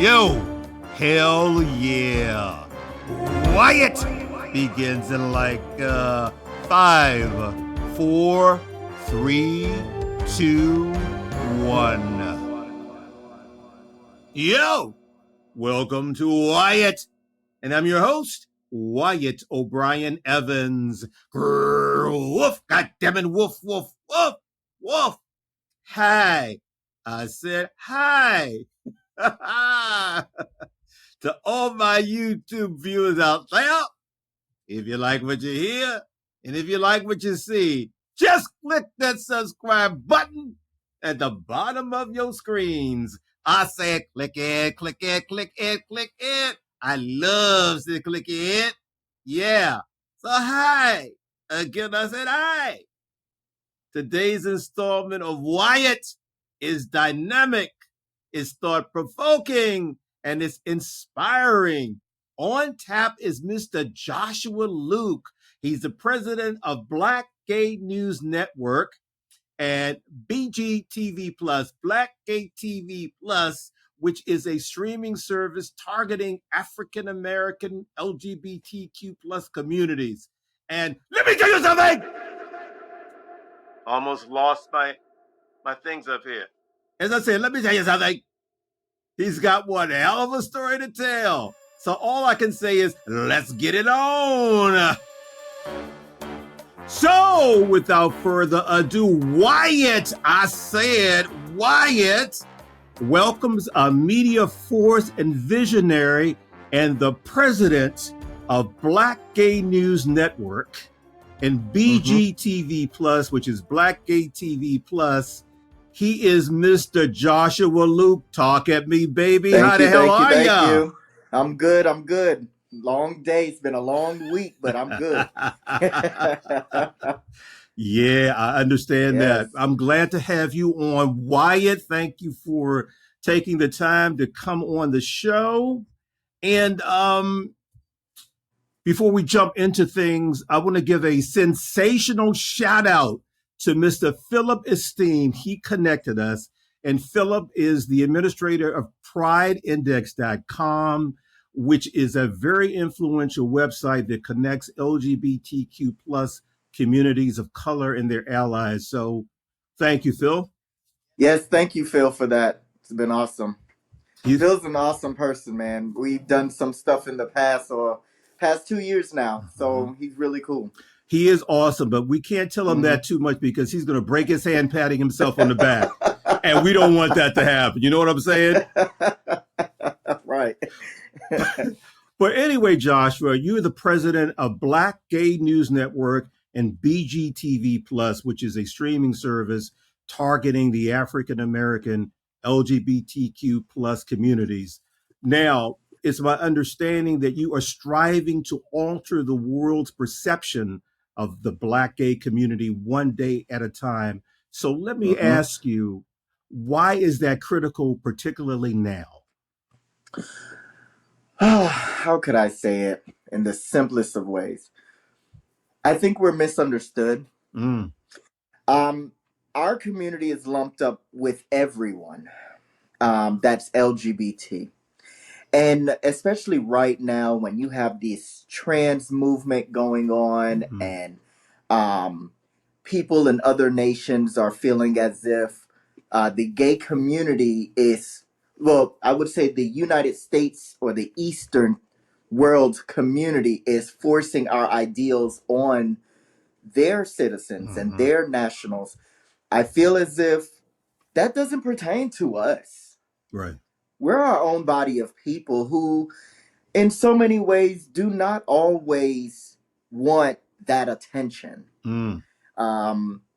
Yo, hell yeah. Wyatt begins in like 5, 4, 3, 2, 1. Yo, welcome to Wyatt, and I'm your host, Wyatt O'Brien Evans. Grrr, woof, goddammit, woof, woof, woof, woof. Hi. I said hi. To all my YouTube viewers out there, if you like what you hear, and if you like what you see, just click that subscribe button at the bottom of your screens. I said click it, click it, click it, click it. I love to click it. Yeah. So hi. Again, I said hi. Today's installment of Wyatt is dynamic, is thought-provoking, and it's inspiring. On tap is Mr. Joshua Luke. He's the president of Black Gay News Network and BGTV Plus, Black Gay TV Plus, which is a streaming service targeting African American LGBTQ plus communities. And let me tell you something! Almost lost my things up here. As I said, let me tell you something. He's got one hell of a story to tell. So all I can say is, let's get it on. So without further ado, Wyatt welcomes a media force and visionary and the president of Black Gay News Network and BGTV Plus, which is Black Gay TV Plus. He is Mr. Joshua Luke. Talk at me, baby. How the hell are you? Thank you. I'm good. Long day. It's been a long week, but I'm good. Yeah, I understand that. I'm glad to have you on, Wyatt. Thank you for taking the time to come on the show. And before we jump into things, I want to give a sensational shout out to Mr. Philip Esteem. He connected us, and Philip is the administrator of PrideIndex.com, which is a very influential website that connects LGBTQ plus communities of color and their allies. So thank you, Phil. Yes, thank you, Phil, for that. It's been awesome. Phil's an awesome person, man. We've done some stuff in the past 2 years now, so he's really cool. He is awesome, but we can't tell him that too much because he's going to break his hand patting himself on the back. And we don't want that to happen. You know what I'm saying? Right. But anyway, Joshua, you're the president of Black Gay News Network and BGTV Plus, which is a streaming service targeting the African American LGBTQ plus communities. Now, it's my understanding that you are striving to alter the world's perception of the Black gay community one day at a time. So let me ask you, why is that critical, particularly now? How could I say it in the simplest of ways? I think we're misunderstood. Our community is lumped up with everyone that's LGBT. And especially right now when you have this trans movement going on and people in other nations are feeling as if the gay community is, well, I would say the United States or the Eastern world community is forcing our ideals on their citizens and their nationals. I feel as if that doesn't pertain to us. Right. We're our own body of people who, in so many ways, do not always want that attention.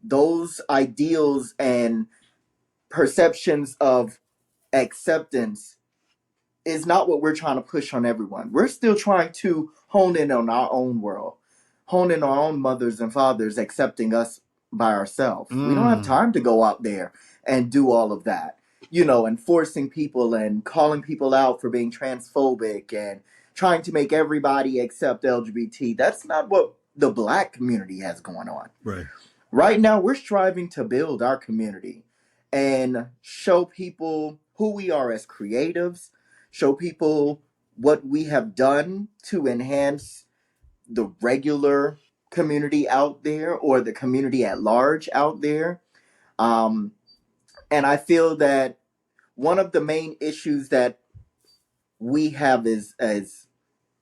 Those ideals and perceptions of acceptance is not what we're trying to push on everyone. We're still trying to hone in on our own world, hone in our own mothers and fathers accepting us by ourselves. We don't have time to go out there and do all of that, and forcing people and calling people out for being transphobic and trying to make everybody accept LGBT. That's not what the Black community has going on. Right now, we're striving to build our community and show people who we are as creatives, show people what we have done to enhance the regular community out there or the community at large out there. Um, and I feel that one of the main issues that we have as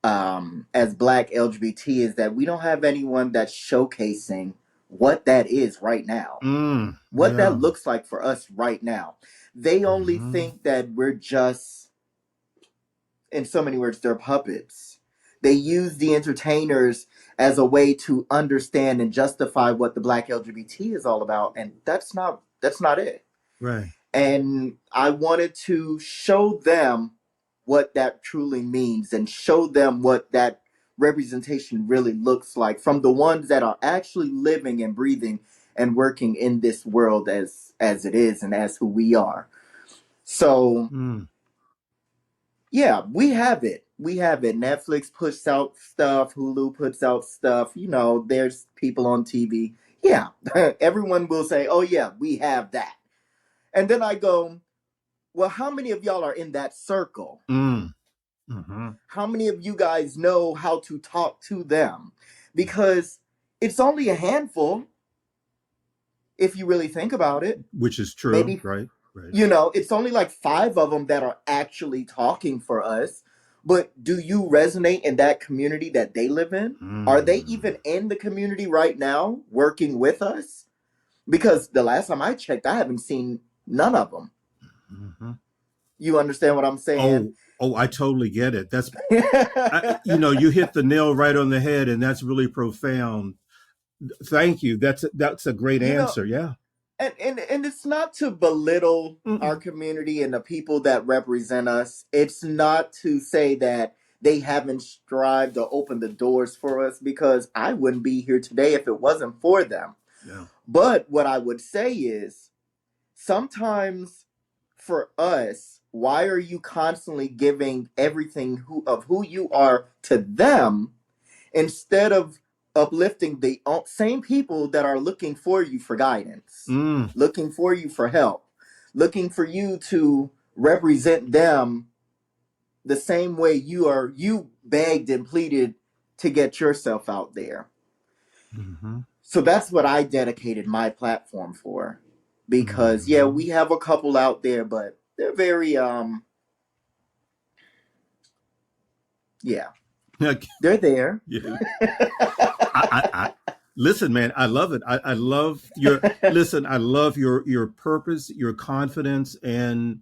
Black LGBT is that we don't have anyone that's showcasing what that is right now, what that Yeah. looks like for us right now. They only Mm-hmm. think that we're just, in so many words, they're puppets. They use the entertainers as a way to understand and justify what the Black LGBT is all about, and that's not it. Right. And I wanted to show them what that truly means and show them what that representation really looks like from the ones that are actually living and breathing and working in this world as it is and as who we are. So Mm. yeah, we have it. We have it. Netflix puts out stuff, Hulu puts out stuff, there's people on TV. Yeah, everyone will say, oh yeah, we have that. And then I go, well, how many of y'all are in that circle? Mm. Mm-hmm. How many of you guys know how to talk to them? Because it's only a handful, if you really think about it. Which is true, Maybe, right? Right. it's only like 5 of them that are actually talking for us. But do you resonate in that community that they live in? Are they Mm. even in the community right now working with us? Because the last time I checked, I haven't seen none of them. Mm-hmm. You understand what I'm saying? Oh, I totally get it. You hit the nail right on the head, and that's really profound. Thank you. That's a great you know, answer. Yeah. and it's not to belittle our Mm-mm. community and the people that represent us. It's not to say that they haven't strived to open the doors for us, because I wouldn't be here today if it wasn't for them. Yeah. But what I would say is, sometimes for us, why are you constantly giving everything of who you are to them, instead of uplifting the same people that are looking for you for guidance, Mm. looking for you for help, looking for you to represent them the same way you begged and pleaded to get yourself out there. Mm-hmm. So that's what I dedicated my platform for. Because yeah, Mm-hmm. we have a couple out there, but they're very yeah, they're there. Yeah. I listen, man. I love it. I love your listen. I love your purpose, your confidence, and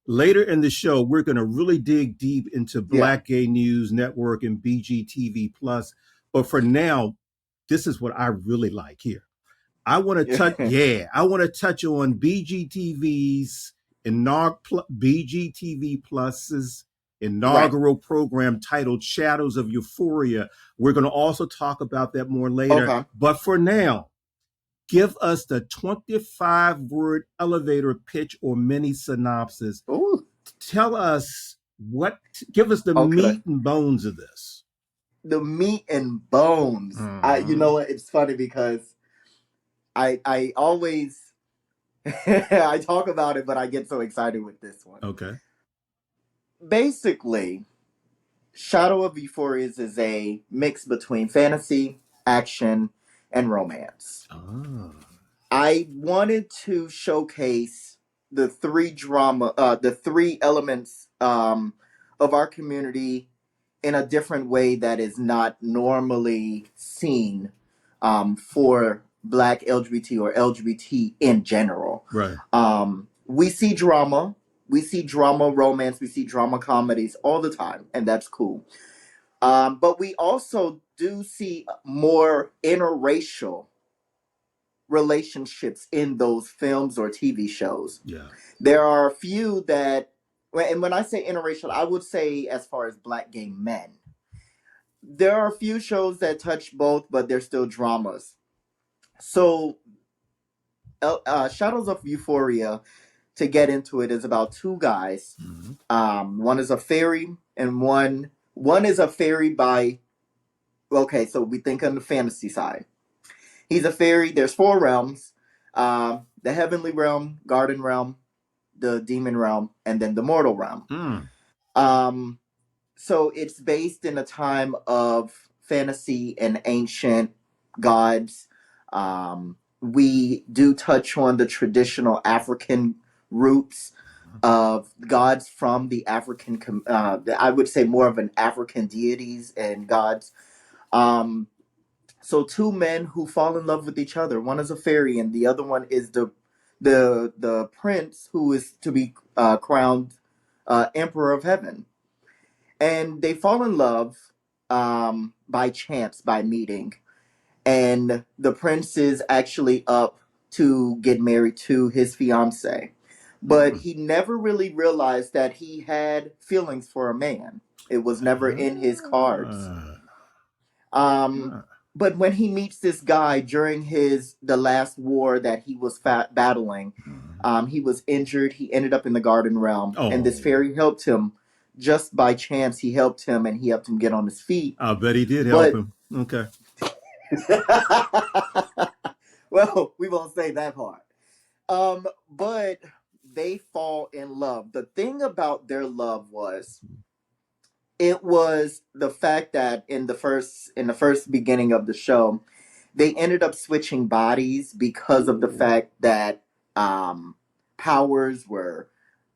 later in the show, we're going to really dig deep into Yeah. Black Gay News Network and BGTV Plus. But for now, this is what I really like here. I want to touch on BGTV Plus's Right. inaugural program titled Shadows of Euphoria. We're going to also talk about that more later. Okay. But for now, give us the 25-word elevator pitch or mini synopsis. Ooh. Tell us give us the Okay. meat and bones of this. The meat and bones. You Mm-hmm. know what? It's funny because I always I talk about it, but I get so excited with this one. Okay. Basically, Shadow of Euphoria is a mix between fantasy, action, and romance. Ah. I wanted to showcase the three elements of our community in a different way that is not normally seen for Black LGBT or LGBT in general. Right. We see drama, romance, we see drama comedies all the time, and that's cool. But we also do see more interracial relationships in those films or TV shows. Yeah. There are a few that, and when I say interracial, I would say as far as Black gay men. There are a few shows that touch both, but they're still dramas. So, Shadows of Euphoria, to get into it, is about two guys. Mm-hmm. One is a fairy, and one is a fairy by. Okay, so we think on the fantasy side. He's a fairy. There's 4 realms: the heavenly realm, garden realm, the demon realm, and then the mortal realm. Mm. Um, so it's based in a time of fantasy and ancient gods. We do touch on the traditional African roots of gods from the African, I would say more of an African deities and gods. Um, so two men who fall in love with each other. One is a fairy, and the other one is the prince who is to be crowned emperor of heaven. And they fall in love by chance, by meeting. And the prince is actually up to get married to his fiance, but he never really realized that he had feelings for a man. It was never in his cards. Um, but when he meets this guy during the last war that he was battling, he was injured. He ended up in the garden realm, and this fairy helped him. Just by chance, he helped him, and he helped him get on his feet. I bet he did help him. Okay. Well, we won't say that part. But they fall in love. The thing about their love was it was the fact that in the first beginning of the show, they ended up switching bodies because of the fact that um, powers were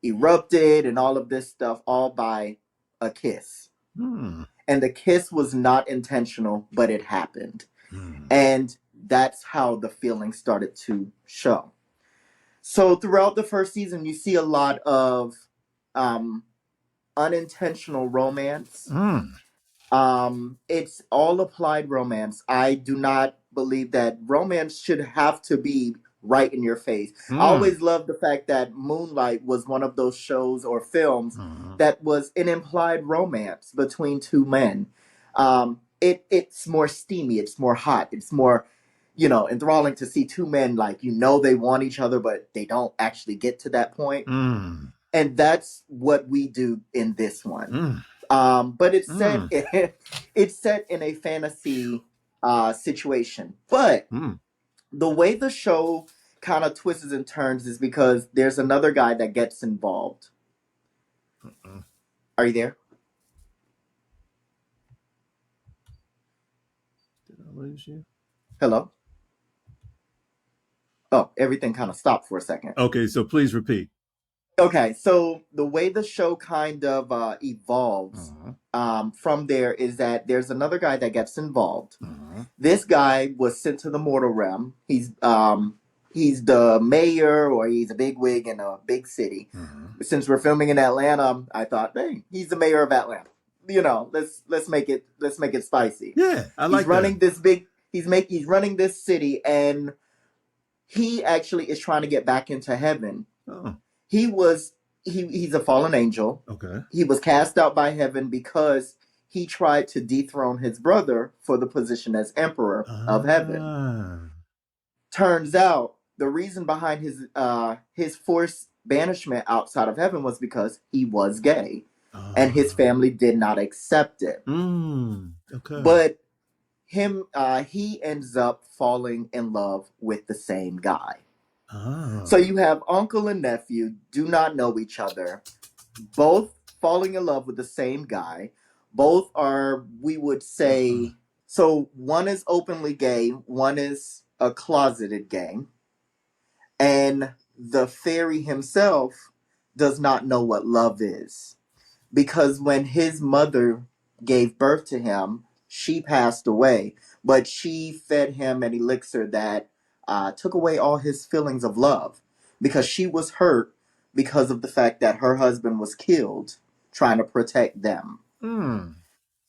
erupted and all of this stuff, all by a kiss. And the kiss was not intentional, but it happened. And that's how the feeling started to show. So throughout the first season, you see a lot of um, unintentional romance. It's all applied romance. I do not believe that romance should have to be right in your face. I always love the fact that Moonlight was one of those shows or films that was an implied romance between two men. It's more steamy, it's more hot, it's more, enthralling to see two men like they want each other, but they don't actually get to that point. And that's what we do in this one. But it's set it's set in a fantasy situation. But the way the show kind of twists and turns is because there's another guy that gets involved. Are you there? Did I lose you? Hello? Oh, everything kind of stopped for a second. Okay, so please repeat. Okay, so the way the show kind of evolves from there is that there's another guy that gets involved. This guy was sent to the mortal realm. He's the mayor, or he's a bigwig in a big city. Since we're filming in Atlanta, I thought, hey, he's the mayor of Atlanta. Let's make it spicy. Yeah, I like he's running that. he's running this city, and he actually is trying to get back into heaven. He's a fallen angel. Okay. He was cast out by heaven because he tried to dethrone his brother for the position as emperor of heaven. Turns out the reason behind his forced banishment outside of heaven was because he was gay, and his family did not accept it. Okay. But he ends up falling in love with the same guy. So you have uncle and nephew, do not know each other, both falling in love with the same guy. Both are, we would say, so one is openly gay, one is a closeted gay. And the fairy himself does not know what love is. Because when his mother gave birth to him, she passed away, but she fed him an elixir that took away all his feelings of love, because she was hurt because of the fact that her husband was killed trying to protect them.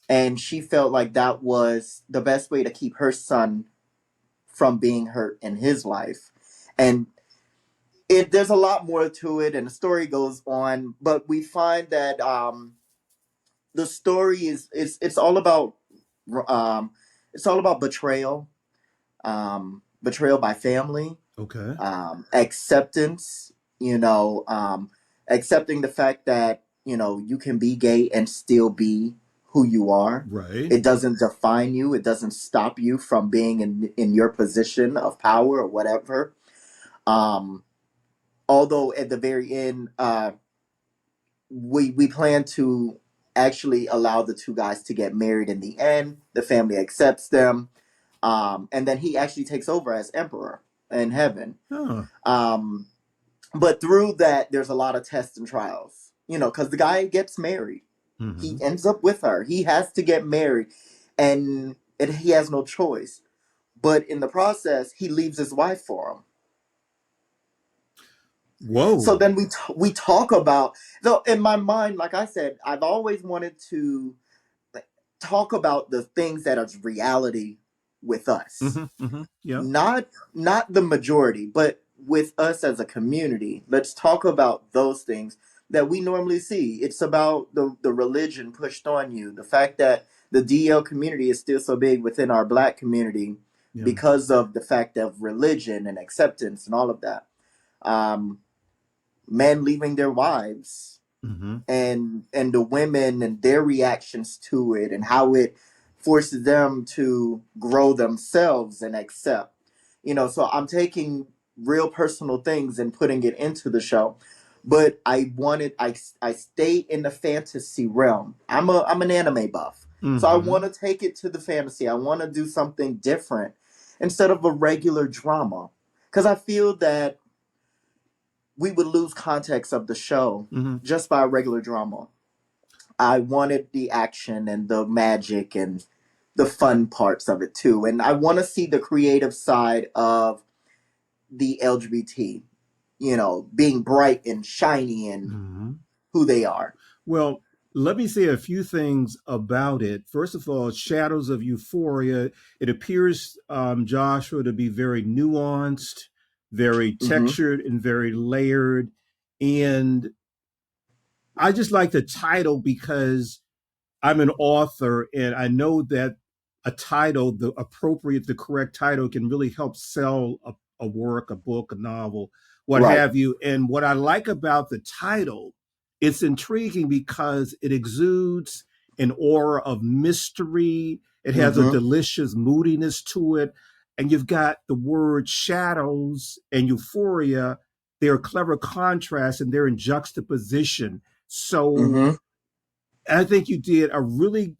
And she felt like that was the best way to keep her son from being hurt in his life. And there's a lot more to it, and the story goes on, but we find that the story it's all about betrayal, betrayal by family, Okay. Acceptance, accepting the fact that you can be gay and still be who you are. Right. It doesn't define you. It doesn't stop you from being in your position of power or whatever. Although at the very end, we plan to actually allow the two guys to get married in the end. The family accepts them, and then he actually takes over as emperor in heaven. Huh. Um, but through that, there's a lot of tests and trials. Because the guy gets married, he Mm-hmm. ends up with her. He has to get married, and he has no choice. But in the process, he leaves his wife for him. So Whoa. then we talk about, though in my mind, like I said, I've always wanted to, like, talk about the things that are reality with us, Mm-hmm. Mm-hmm. Yeah. not the majority, but with us as a community. Let's talk about those things that we normally see. It's about the religion pushed on you, the fact that the DL community is still so big within our Black community Yeah. because of the fact of religion and acceptance and all of that. Um, Men leaving their wives, Mm-hmm. and the women and their reactions to it, and how it forces them to grow themselves and accept. So I'm taking real personal things and putting it into the show. But I stay in the fantasy realm. I'm an anime buff. So I Mm-hmm. want to take it to the fantasy. I want to do something different instead of a regular drama. Cuz I feel that we would lose context of the show Mm-hmm. just by a regular drama. I wanted the action and the magic and the fun parts of it too. And I want to see the creative side of the LGBT, being bright and shiny and Mm-hmm. who they are. Well, let me say a few things about it. First of all, Shadows of Euphoria. It appears, Joshua, to be very nuanced, very Mm-hmm. textured, and very layered. And I just like the title because I'm an author and I know that a title, the correct title can really help sell a work, a book, a novel, what Right. have you. And what I like about the title, it's intriguing because it exudes an aura of mystery. It has a Mm-hmm. delicious moodiness to it. And you've got the word shadows and euphoria. They're a clever contrast and they're in juxtaposition. So Mm-hmm. I think you did a really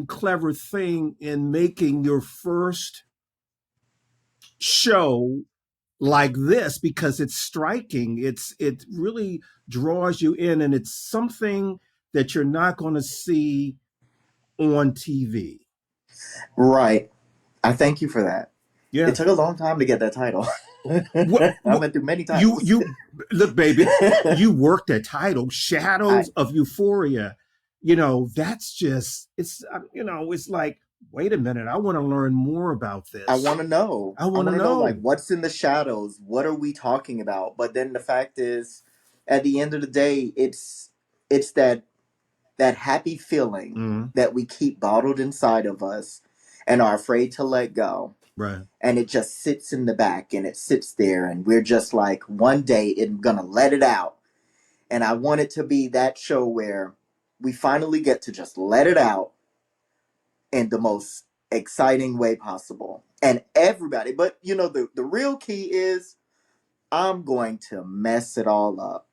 clever thing in making your first show like this because it's striking. It really draws you in, and it's something that you're not going to see on TV. Right. I thank you for that. It Yeah. took a long time to get that title. What, I what went through many you titles. you look, baby, you worked that title, Shadows I of Euphoria. That's just it's like, wait a minute, I want to learn more about I this. want to know. I I want to want to know, like, know. what's in the shadows. What are we talking about? But then the fact is, at the end of the day, it's that happy feeling Mm, that we keep bottled inside of us and are afraid to let go. right. And it just sits in the back and it sits there, and we're just like, one day it's gonna let it out. And I want it to be that show where we finally get to just let it out in the most exciting way possible. And everybody, but the real key is, I'm going to mess it all up.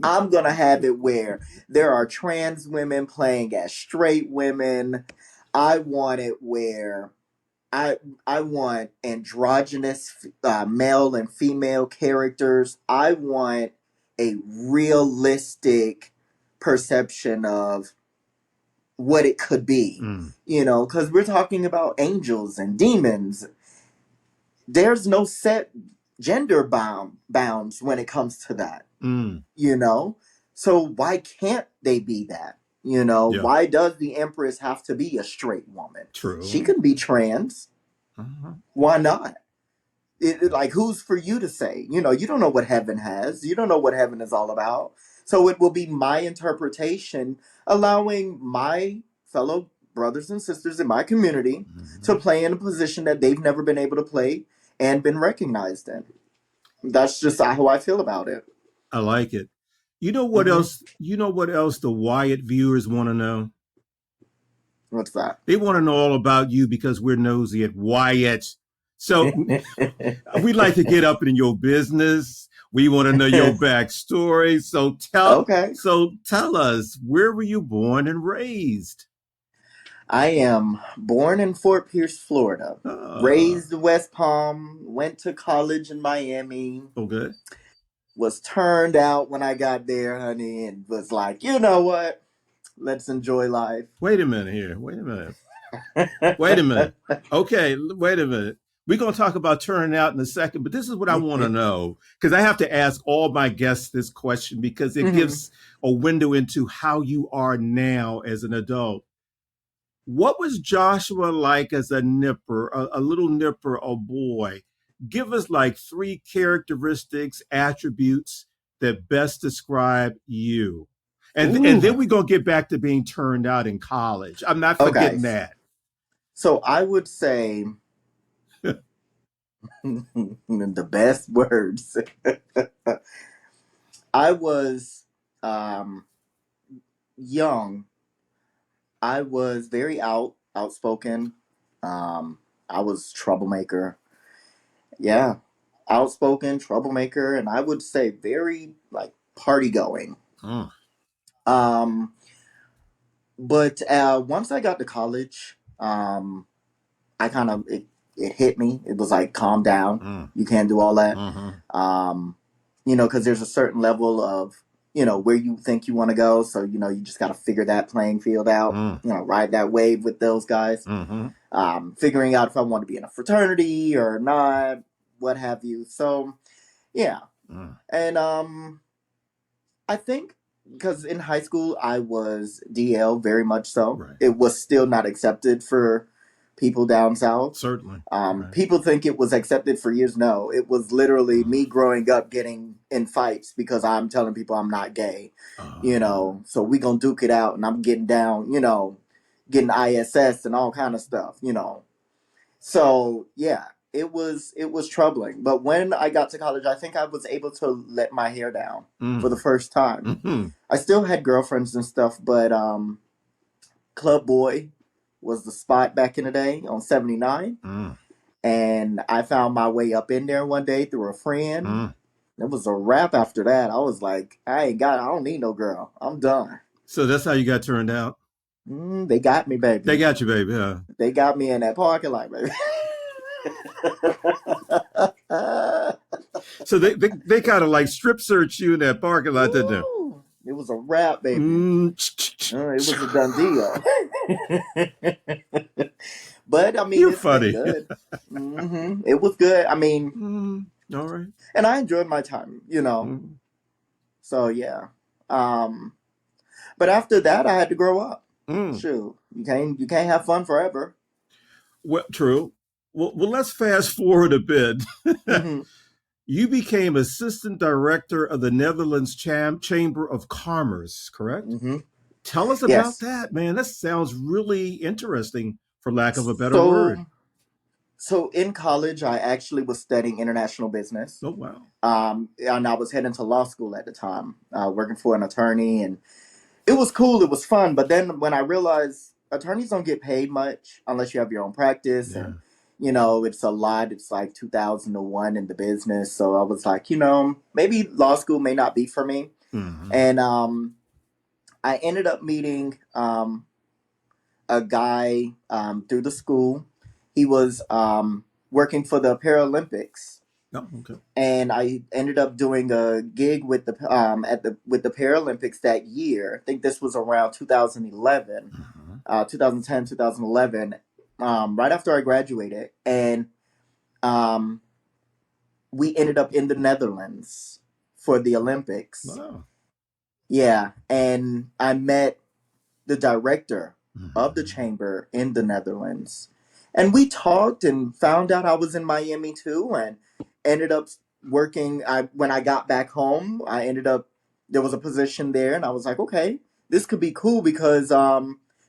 I'm going to have it where there are trans women playing as straight women. I want it where I I want androgynous male and female characters. I want a realistic perception of what it could be, Mm, because we're talking about angels and demons. There's no set gender bounds when it comes to that, mm, you know? So why can't they be that? yeah. Why does the Empress have to be a straight woman? She True. can be trans. Uh-huh. Why not? Like, who's for you to say? You don't know what heaven has. You don't know what heaven is all about. So it will be my interpretation, allowing my fellow brothers and sisters in my community to Mhm. play in a position that they've never been able to play and been recognized in. That's just how I feel about it. I like it. You know what Hmm. else? You know what else the Wyatt viewers want to know? What's that? They want to know all about you because we're nosy at Wyatt. So we like to get up in your business. We want to know your backstory. Okay. So tell us, where were you born and raised? I am born in Fort Pierce, Florida. Ah, Raised in West Palm, went to college in Miami, okay. was turned out when I got there, honey, and was like, you know what? Let's enjoy life. Wait a minute here. Wait a minute. Wait a minute. Okay, wait a minute. We're going to talk about turning out in a second, but this is what I want to know because I have to ask all my guests this question because it Mhm. gives a window into how you are now as an adult. What was Joshua like as a nipper, a little nipper, a boy? Give us like three characteristics, attributes that best describe you. And Ooh. then we're going to get back to being turned out in college. I'm not Okay. forgetting that. So I would say the best words. I was um, young. I was very outspoken. Um, I was troublemaker. Yeah, outspoken, troublemaker, and I would say very like party going. Mm, Um, but once I got to college, I kind of it hit me. It was like, calm down. mm, You can't do all that. mm-hmm, Um, because there's a certain level of where you think you want to go. So you just got to figure that playing field out. mm, Ride that wave with those guys. mm-hmm, Figuring out if I want to be in a fraternity or not, what have you. So yeah, mm, and I think because in high school I was DL very much so. right. It was still not accepted for people down south. Certainly. Right. People think it was accepted for years. No, it was literally Mm. me growing up getting in fights because I'm telling people I'm not gay. Uh, So we gonna duke it out, and I'm getting down. Getting ISS and all kind of stuff. So yeah, it was troubling. But when I got to college, I think I was able to let my hair down for mm, the first time. mm-hmm, I still had girlfriends and stuff, but Club Boy was the spot back in the day on 79. mm, And I found my way up in there one day through a friend. mm. It was a wrap after that. I was like, I don't need no girl. I'm done. So that's how you got turned out. They got me, They baby. got you, baby. Huh? They got me in that parking lot, baby. So they kind of like strip search you in that parking lot, didn't they? Woo! It was a wrap, baby. Mm, It was a done deal. But I mean, you're it's been funny. good. It was good. I mean, Mm, all right. and I enjoyed my time. Mm. So yeah. Um, but after that, I had to grow up. Mm. Shoot, you can't have fun forever. Well, true. Well, let's fast forward a bit. Hmm. You became assistant director of the Netherlands Chamber of Commerce, correct? Hmm. Tell us about Yes. that, man. That sounds really interesting, for lack of a better So word. so in college, I actually was studying international business. Oh, wow. And I was heading to law school at the time, working for an attorney, and it was cool. It was fun. But then when I realized attorneys don't get paid much unless you have your own practice, Yeah. and it's a lot. It's like 2001 in the business. So I was like, maybe law school may not be for me. Mm-hmm. And I ended up meeting a guy through the school. He was working for the Paralympics, Oh, okay. and I ended up doing a gig with the Paralympics that year. I think this was around 2011, Mm-hmm. 2010, 2011, right after I graduated, and um, we ended up in the Netherlands for the Olympics. Wow. Yeah, and I met the director of the Mm-hmm. chamber in the Netherlands. And we talked and found out I was in Miami too, and ended up working. When I got back home, I ended up there was a position there, and I was like, okay, this could be cool because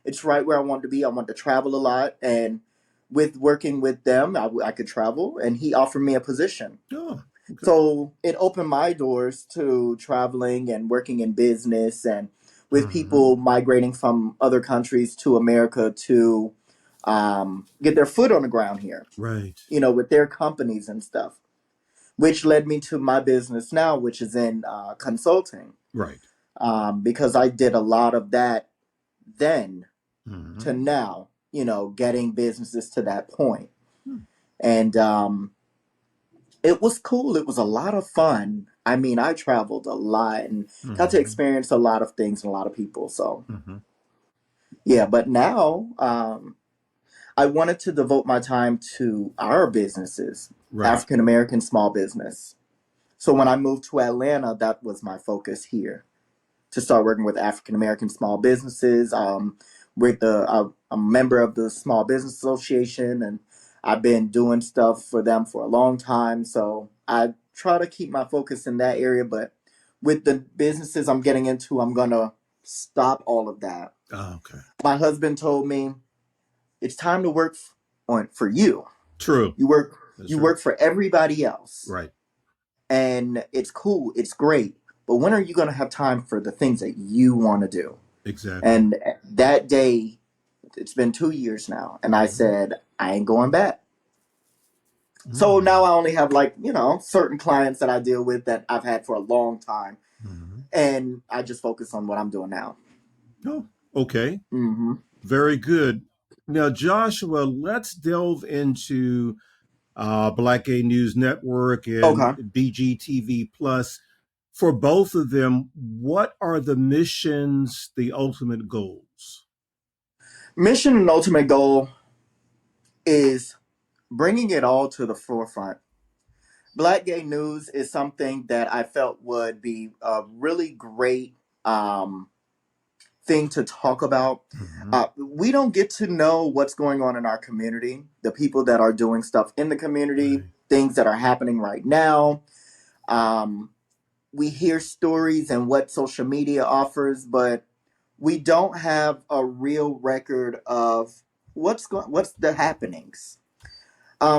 it's right where I want to be. I want to travel a lot, and with working with them, I could travel, and he offered me a position. Oh, okay. So it opened my doors to traveling and working in business and with Mm-hmm. people migrating from other countries to America to get their foot on the ground here, Right. with their companies and stuff, which led me to my business now, which is in consulting, Right. because I did a lot of that then Mm-hmm. to now, getting businesses to that point. Hmm. And it was cool. It was a lot of fun. I mean, I traveled a lot and got to Mm-hmm. experience a lot of things and a lot of people. So, Mm-hmm. yeah, but now I wanted to devote my time to our businesses, Right. African American small business. So when I moved to Atlanta, that was my focus here, to start working with African American small businesses. I'm a member of the Small Business Association, and I've been doing stuff for them for a long time. So I try to keep my focus in that area. But with the businesses I'm getting into, I'm gonna stop all of that. Oh, okay. My husband told me it's time to work on for you. True. You work That's you true. work for everybody else, Right. and it's cool. It's great. But when are you gonna have time for the things that you want to do? Exactly. And that day, it's been 2 years now, and I Mm-hmm. said, I ain't going back. So now Mm-hmm. I only have, like, certain clients that I deal with that I've had for a long time, Mm-hmm. and I just focus on what I'm doing now. Oh, okay. Hmm. Very good. Now, Joshua, let's delve into Black Gay News Network and Okay. BGTV Plus. For both of them, what are the missions, the ultimate goals? Mission and ultimate goal is bringing it all to the forefront. Black Gay News is something that I felt would be a really great thing to talk about. Mm-hmm. We don't get to know what's going on in our community, the people that are doing stuff in the community, Right. things that are happening right now. Um, we hear stories and what social media offers, but we don't have a real record of what's the happenings.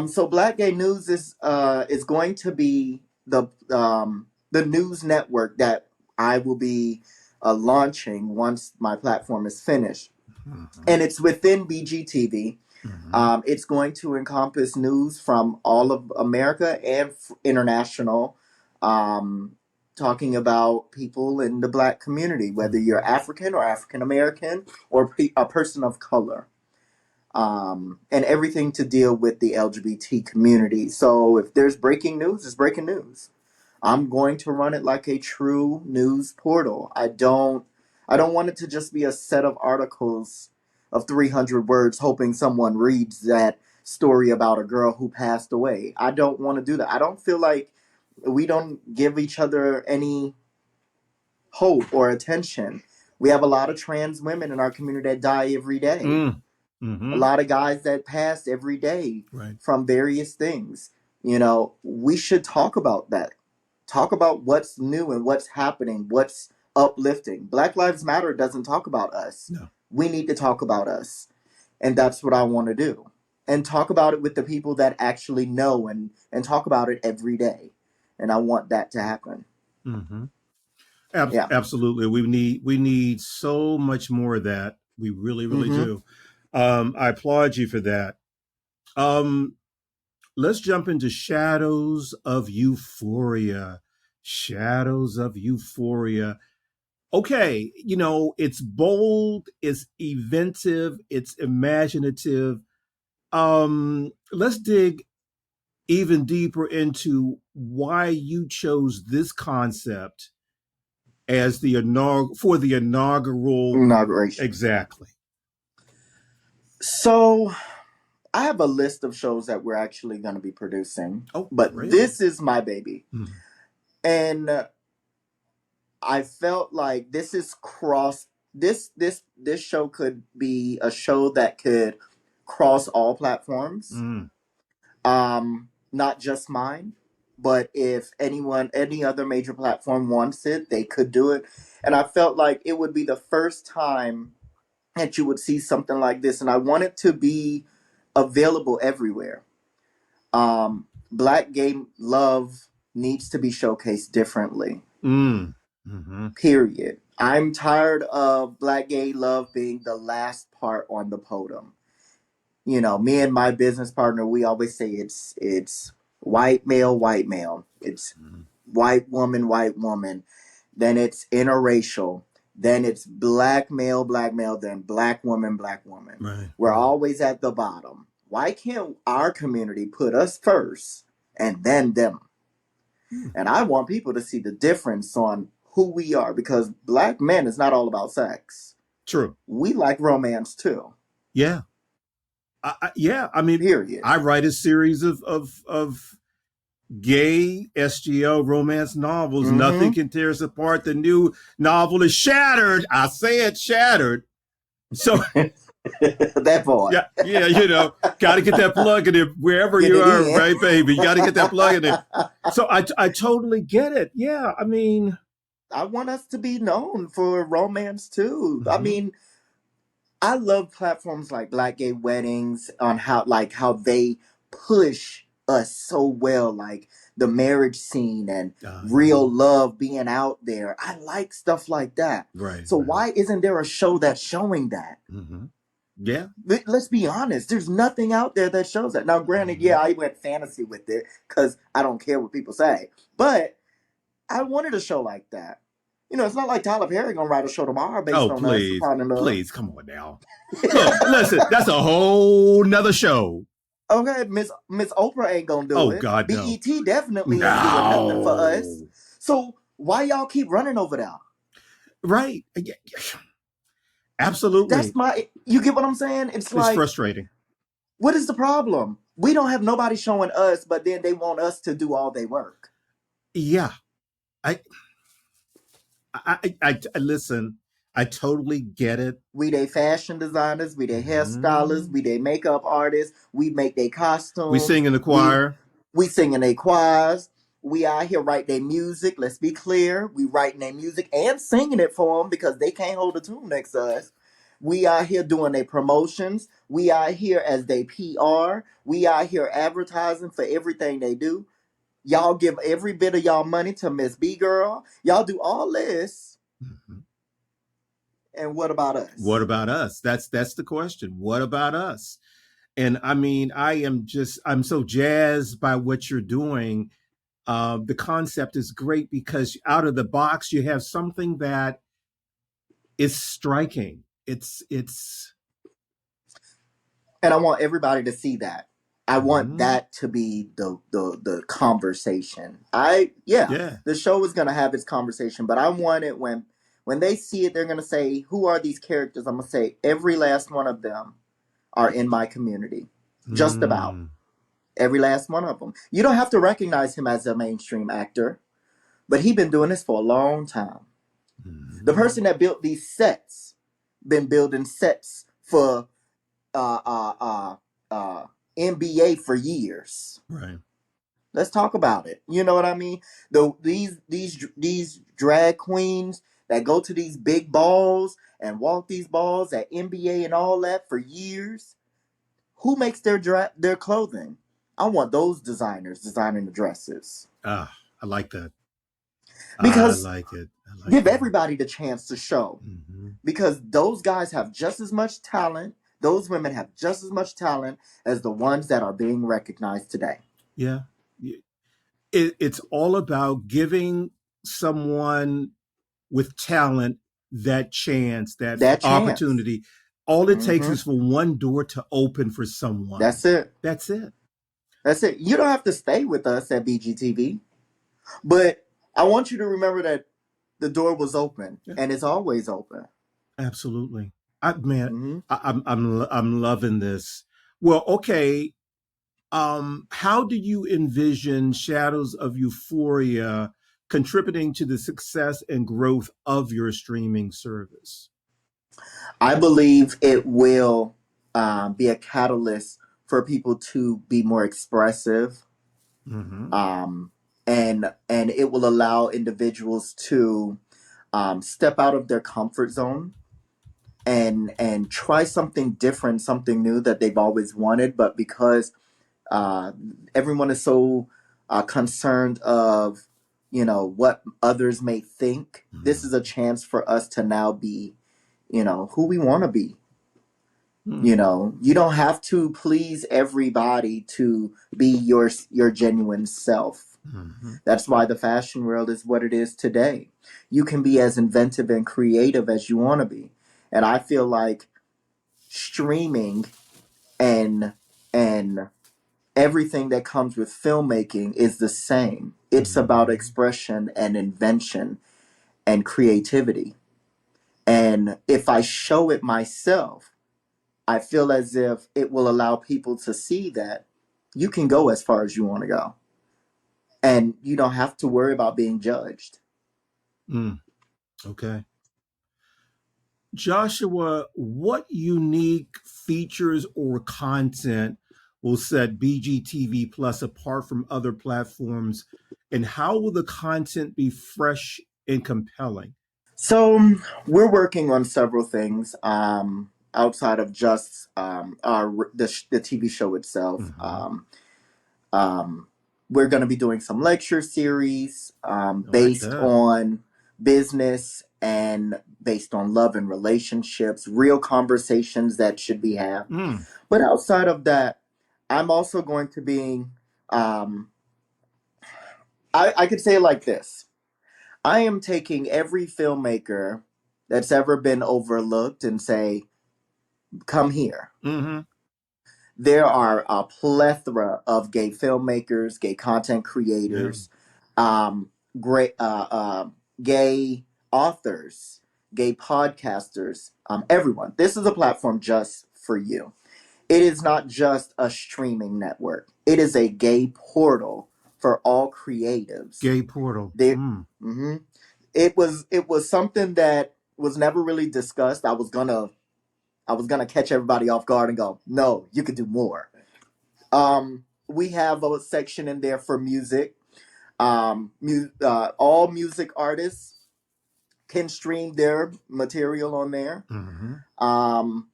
So Black Gay News is going to be the news network that I will be launching once my platform is finished, Mm-hmm. and it's within BGTV. Mm-hmm. It's going to encompass news from all of America and international, um, talking about people in the Black community, whether Mm-hmm. you're African or African American or a person of color, and everything to deal with the LGBT community. So if there's breaking news, it's breaking news. I'm going to run it like a true news portal. I don't want it to just be a set of articles of 300 words hoping someone reads that story about a girl who passed away. I don't want to do that. I don't feel like we don't give each other any hope or attention. We have a lot of trans women in our community that die every day, Mm. a Mm-hmm. lot of guys that pass every day Right. from various things. We should talk about that. Talk about what's new and what's happening, what's uplifting. Black Lives Matter doesn't talk about us. No. We need to talk about us. And that's what I want to do. And talk about it with the people that actually know, and talk about it every day. And I want that to happen. Mm-hmm. Yeah. Absolutely. We need so much more of that. We really, really Mm-hmm. do. I applaud you for that. Um, let's jump into Shadows of Euphoria. Shadows of Euphoria. Okay, it's bold, it's inventive, it's imaginative. Let's dig even deeper into why you chose this concept as for the inaugural. Inauguration. Exactly. So I have a list of shows that we're actually going to be producing, Oh, but great. this is my baby. Mm. And I felt like this is cross this show could be a show that could cross all platforms. Mm. Not just mine, but if any other major platform wants it, they could do it. And I felt like it would be the first time that you would see something like this, and I want it to be available everywhere. Black gay love needs to be showcased differently. Mm. Mm-hmm. Period. I'm tired of black gay love being the last part on the podium. You know, me and my business partner, we always say it's white male, white male. It's Mhm. white woman. Then it's interracial. Then it's black male. Then black woman, black woman. Right, We're right. always at the bottom. Why can't our community put us first and then them? Hmm. And I want people to see the difference on who we are because black men is not all about sex. True. We like romance too. Yeah. Yeah. I mean, Period. I write a series of gay SGO romance novels. Nothing Mm-hmm. can tear us apart. The new novel is Shattered. I say it, Shattered. So That part. yeah, yeah, got to get that plug in there wherever Get you it are, in. right, baby? You got to get that plug in there. So I totally get it. Yeah, I mean, I want us to be known for romance too. I mhm. mean, I love platforms like Black Gay Weddings on how they push us so well, like the marriage scene and Yeah, real love being out there. I like stuff like that. right, So right. why isn't there a show that's showing that? Hmm. Yeah. Let's be honest. There's nothing out there that shows that. Now, granted, Hmm. yeah, I went fantasy with it because I don't care what people say, but I wanted a show like that. You know, it's not like Tyler Perry gonna write a show tomorrow based Oh, on us please, falling in love. please, come on now. Look, listen, that's a whole nother show. Okay, Miss Oprah ain't gonna do Oh it. God, no, BET definitely ain't doing nothing for us. no. So why y'all keep running over there? Right? Yeah, yeah. That's Absolutely. my. You get what I'm saying? It's It's like, frustrating. what is the problem? We don't have nobody showing us, but then they want us to do all their work. Yeah, I, I listen. I totally get it. We they fashion designers, we they hairstylists, Mhm. we they makeup artists. We make their We costumes. sing in the We choir. we singing their choirs. We out here write their music. Let's be clear. We writing their music and singing it for them because they can't hold a tune next to us. We out here doing their promotions. We out here as they PR. We out here advertising for everything they do. Y'all give every bit of y'all money to Miss B Girl. Y'all do all this. Mhm. And what about What us? about us? That's the question. What about us? And I mean, I'm so jazzed by what you're doing. The concept is great because out of the box, you have something that is striking. It's And I want everybody to see that. I want mhm. that to be the conversation. I yeah, Yeah. the show is gonna have its conversation, but I want it when they see it, they're gonna say, "Who are these characters?" I'm gonna say every last one of them are in my community, just about Mm. every last one of them. You don't have to recognize him as a mainstream actor, but he been doing this for a long time. The Mhm. person that built these sets been building sets for uh, uh, uh, uh, NBA for years. Right. Let's talk about it. You know what I mean? These drag queens that go to these big balls and walk these balls at NBA and all that for years. Who makes their clothing? I want those designers designing the dresses Ah, I like that. I because like it. I like give that. everybody the chance to show Hmm. because those guys have just as much talent. Those women have just as much talent as the ones that are being recognized today. Yeah. It's all about giving someone with talent that chance, that That chance. opportunity. All it takes Hmm. is for one door to open for That's someone. it. That's it. That's it. You don't have to stay with us at BGTV, but I want you to remember that the door was open Yeah, and it's always open. absolutely. Man, Hmm. I'm loving this. Well, okay. How do you envision Shadows of Euphoria contributing to the success and growth of your streaming service? I believe it will be a catalyst for people to be more expressive, Mm-hmm. um, and it will allow individuals to step out of their comfort zone and try something different, something new that they've always wanted, but because uh, everyone is so concerned of what others may think, this Mm-hmm. is a chance for us to now be who we want to be. You know, you don't have to please everybody to be your genuine self. Mm-hmm. That's why the fashion world is what it is today. You can be as inventive and creative as you want to be. And I feel like streaming and and everything that comes with filmmaking is the same. It's about Mm-hmm. expression and invention and creativity. And if I show it myself, I feel as if it will allow people to see that you can go as far as you want to go. And you don't have to worry about being judged. Mm. Okay. Joshua, what unique features or content will set BGTV Plus apart from other platforms? And how will the content be fresh and compelling? So we're working on several things outside of just the TV show itself. Mm-hmm. Um, we're going to be doing some lecture series I like based that. on business and based on love and relationships, real conversations that should be had. Mm. But outside of that, I'm also going to be, um, I could say it like this. I am taking every filmmaker that's ever been overlooked and say, come here. Mm-hmm. There are a plethora of gay filmmakers, gay content Yeah. creators, um, great, gay authors, gay podcasters, everyone. This is a platform just for you. It is not just a streaming network. It is a gay portal for all creatives. Gay portal. There, Mm. mhm. It was something that was never really discussed. I was gonna catch everybody off guard and go, no, you could do more. We have a section in there for music. All music artists can stream their material on there. Mm-hmm. Um,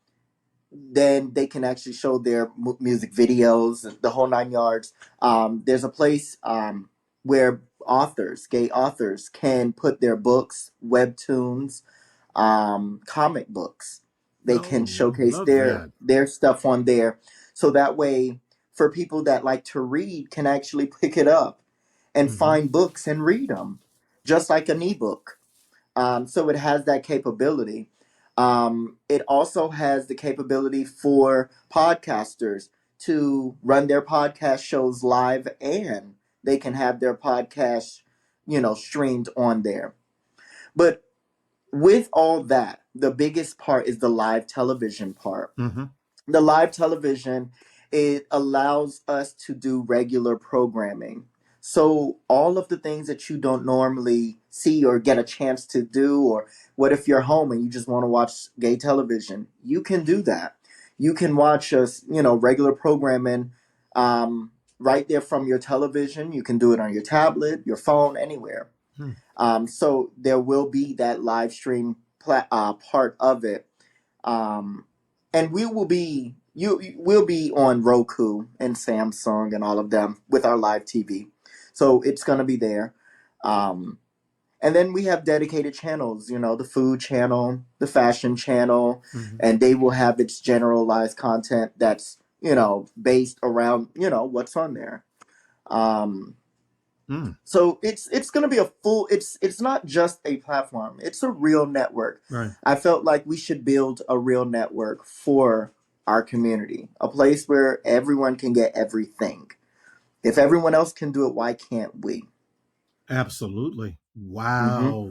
then they can actually show their music videos, the whole 9 yards. There's a place where gay authors, can put their books, webtoons, comic books. They can Oh, showcase love their that. their stuff on there, so that way, for people that like to read, can actually pick it up and Mm-hmm. find books and read them, just like an ebook. So it has that capability. It also has the capability for podcasters to run their podcast shows live, and they can have their podcast, streamed on there. But with all that, the biggest part is the live television part. Mm-hmm. The live television, it allows us to do regular programming. So all of the things that you don't normally see or get a chance to do, or what if you're home and you just want to watch gay television, you can do that. You can watch us, regular programming, right there from your television. You can do it on your tablet, your phone, anywhere. Hmm. So there will be that live stream part of it, um, and we will be will be on Roku and Samsung and all of them with our live TV. So it's gonna be there, um, and then we have dedicated channels. The food channel, the fashion channel, Mm-hmm. and they will have its generalized content that's based around what's on there. Um, Mm. so it's going to be a full. It's not just a platform. It's a real network. Right. I felt like we should build a real network for our community, a place where everyone can get everything. If everyone else can do it, why can't we? Absolutely. Hmm. Wow.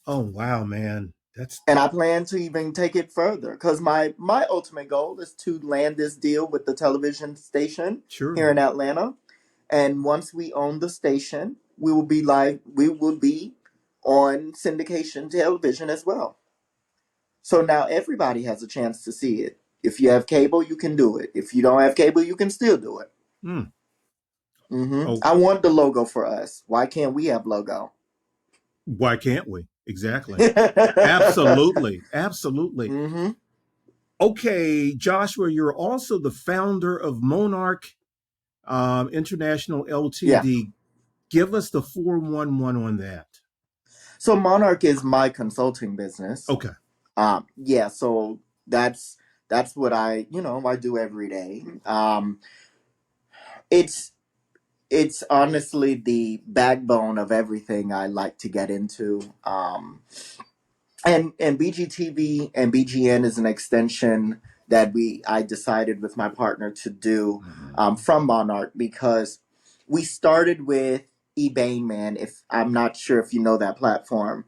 Oh, wow, man. That's And I plan to even take it further, because my ultimate goal is to land this deal with the television station sure. here in Atlanta. And once we own the station, we will be live. We will be on syndication television as well. So now everybody has a chance to see it. If you have cable, you can do it. If you don't have cable, you can still do it. Mm. Oh, I want the logo for us. Why can't we have logo? why can't we? Exactly. hmm Absolutely. Absolutely. Okay, Joshua, you're also the founder of Monarch International Yeah. LTD. Give us the 411 on that. So Monarch is my consulting business. Okay. Yeah. So that's That's what I do every day. It's it's honestly the backbone of everything I like to get into. And BGTV and BGN is an extension that I decided with my partner to do from Monarch, because we started with eBay Man. If I'm not sure if you know that platform,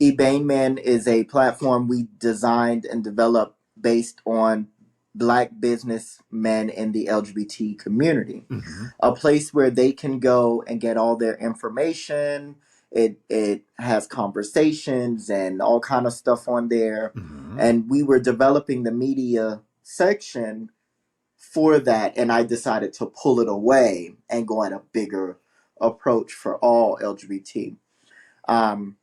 eBay Man is a platform we designed and developed based on Black businessmen in the LGBT community, Mm-hmm. a place where they can go and get all their information. It has conversations and all kind of stuff on there. Mm-hmm. And we were developing the media section for that, and I decided to pull it away and go at a bigger approach for all LGBT. Um,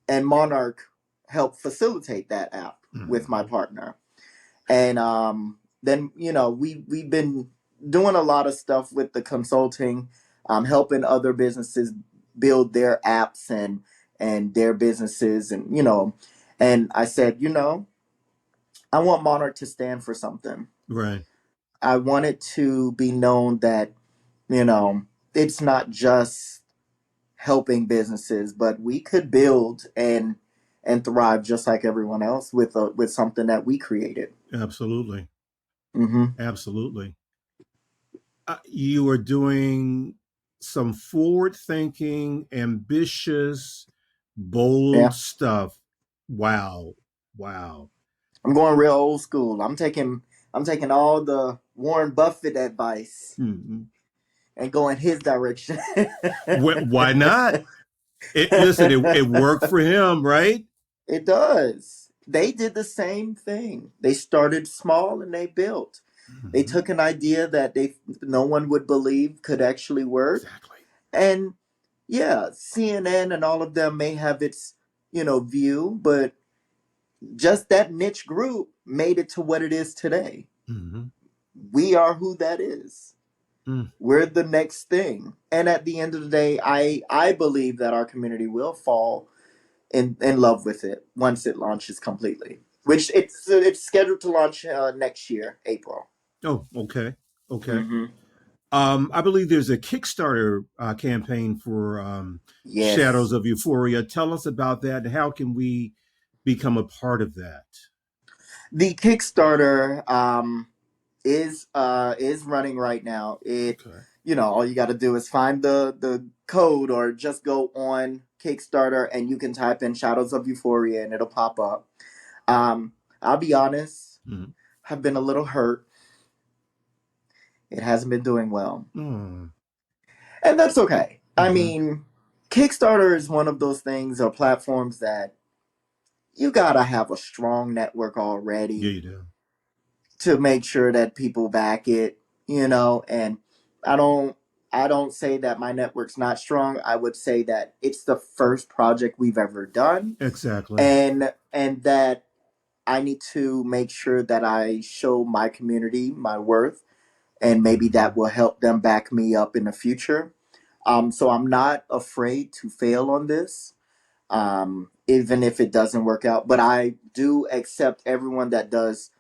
and Monarch helped facilitate that app with my Mm-hmm. partner. And then we've been doing a lot of stuff with the consulting, helping other businesses build their apps and their businesses, and I said, I want Monarch to stand for something. Right. I want it to be known that you know it's not just helping businesses, but we could build and thrive just like everyone else with something that we created. Absolutely. Hmm. Absolutely. You are doing some forward thinking, ambitious, bold Yeah. stuff. Wow. Wow. I'm going real old school. I'm taking all the Warren Buffett advice Mhm. and going his direction. Why not? Listen, it worked for him, right? It does. They did the same thing. They started small and they built. They Hmm. took an idea that no one would believe could actually work. Exactly. And yeah, CNN and all of them may have its, view, but just that niche group made it to what it is today. Hmm. We are who that is. We're the next thing. And at the end of the day, I believe that our community will fall in love with it once it launches completely. Which it's scheduled to launch next year, April. Oh, okay. Okay. Mm-hmm. I believe there's a Kickstarter campaign for Yes, Shadows of Euphoria. Tell us about that, and how can we become a part of that? the Kickstarter is running right now. Okay. All you got to do is find the code, or just go on Kickstarter and you can type in Shadows of Euphoria and it'll pop up. I'll be honest, Mm-hmm. I've been a little hurt. It hasn't been doing well, Mm-hmm. and that's okay. I Mm-hmm. mean, Kickstarter is one of those things or platforms that you gotta have a strong network Yeah, already you do. to make sure that people back it, and I don't I don't say that my network's not strong. I would say that it's the first project we've ever done, Exactly. and that I need to make sure that I show my community my worth, and maybe Mm-hmm. that will help them back me up in the future. So I'm not afraid to fail on this, even if it doesn't work out. But I do accept everyone that does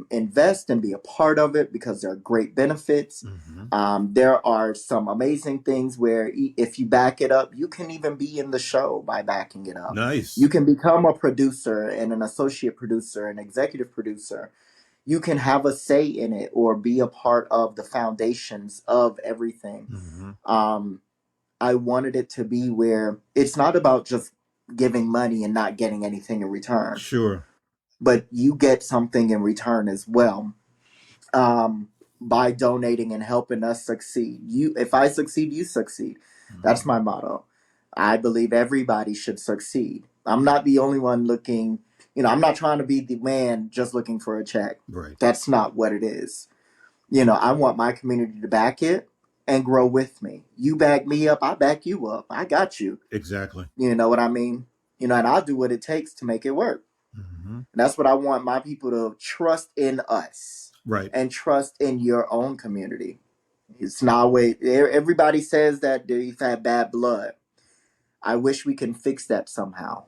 invest and be a part of it, because there are great benefits. Mm-hmm. There are some amazing things where if you back it up, you can even be in the show by backing it up. You Nice. can become a producer and an associate producer, an executive producer. You can have a say in it or be a part of the foundations of everything. Mm-hmm. Um, I wanted it to be where it's not about just giving money and not getting anything in return, Sure. but you get something in return as well, um, by donating and helping us succeed. If I succeed, you succeed. That's Mm-hmm. my motto. I believe everybody should succeed. I'm not the only one looking. I'm not trying to be the man just looking for a check. Right. That's not what it is. I want my community to back it and grow with me. You back me up, I back you up. I got you. Exactly. You know what I mean? And I'll do what it takes to make it work. Mm-hmm. And that's what I want my people to trust in us Right. and trust in your own community. It's not way everybody says that they've had bad blood. I wish we can fix that somehow.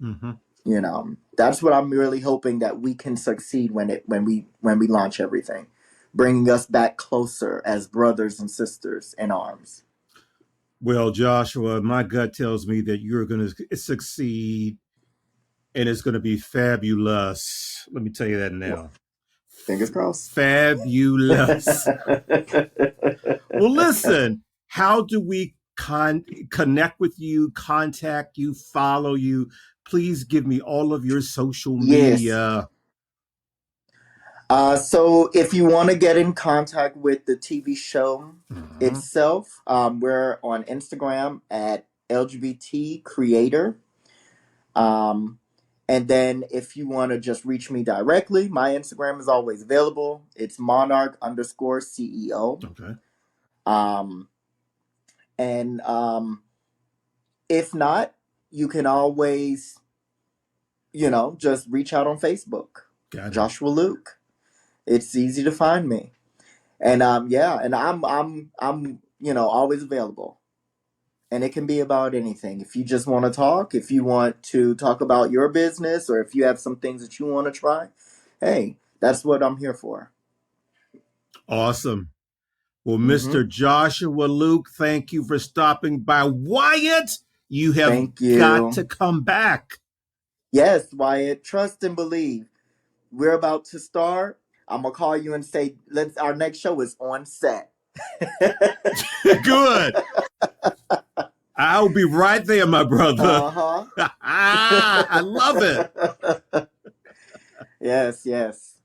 Mm-hmm. You know, that's what I'm really hoping that we can succeed when we launch everything, bringing us back closer as brothers and sisters in arms. Well, Joshua, my gut tells me that you're going to succeed and it's going to be fabulous. Let me tell you that Well, now. fingers crossed. Fabulous. Well, listen, how do we connect with you, contact you, follow you? Please give me all of your social Yes. media. So if you want to get in contact with the TV show Mhm. itself, we're on Instagram at LGBT Creator. Um, and then if you want to just reach me directly, my Instagram is always available. It's Monarch_CEO. Okay. Um, and if not, you can always, just reach out on Facebook. Got it. Joshua Luke. It's easy to find me. And yeah, and I'm always available. And it can be about anything. If you just want to talk, if you want to talk about your business, or if you have some things that you want to try, hey, that's what I'm here for. Awesome. Well, Mm-hmm. Mr. Joshua Luke, thank you for stopping by. Wyatt, you have Thank got you. to come back. Yes, Wyatt, trust and believe. We're about to start. I'm gonna call you and say, our next show is on set. Good. I'll be right there, my brother. Uh-huh. I love it. Yes.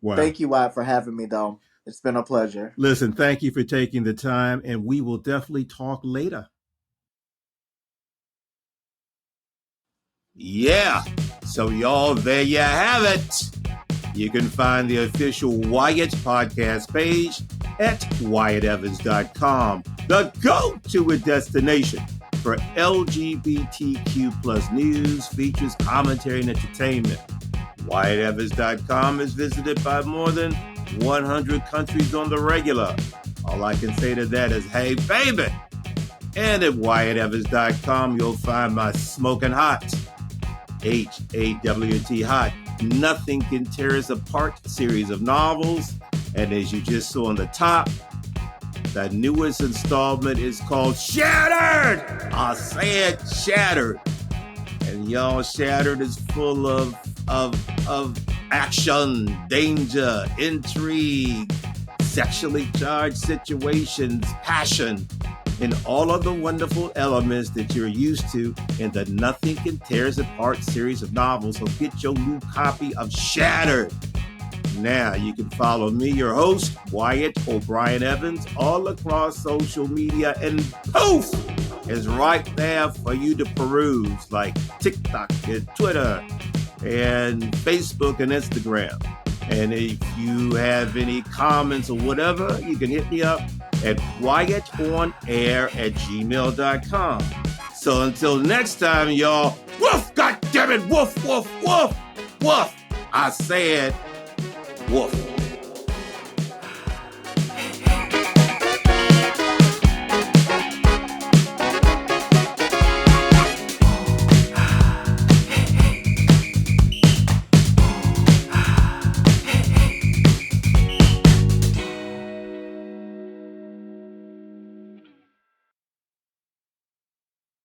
Wow. Thank you, Wyatt, for having me, though. It's been a pleasure. Listen, thank you for taking the time, and we will definitely talk later. Yeah. So, y'all, there you have it. You can find the official Wyatt podcast page at WyattEvans.com, the go-to destination for LGBTQ plus news, features, commentary, and entertainment. WyattEvans.com is visited by more than 100 countries on the regular. All I can say to that is, hey, baby. And at WyattEvans.com, you'll find my smoking hot, HAWT hot, Nothing Can Tear Us Apart series of novels. And as you just saw on the top, the newest installment is called Shattered. I said Shattered. And y'all, Shattered is full of action, danger, intrigue, sexually charged situations, passion, and all of the wonderful elements that you're used to in the Nothing Can Tear Us Apart series of novels. So get your new copy of Shattered. Now you can follow me, your host, Wyatt O'Brien Evans, all across social media, and poof, is right there for you to peruse, like TikTok and Twitter and Facebook and Instagram. And if you have any comments or whatever, you can hit me up at wyattonair@gmail.com. So until next time, y'all, woof, goddammit, woof, woof, woof, woof. I said woof.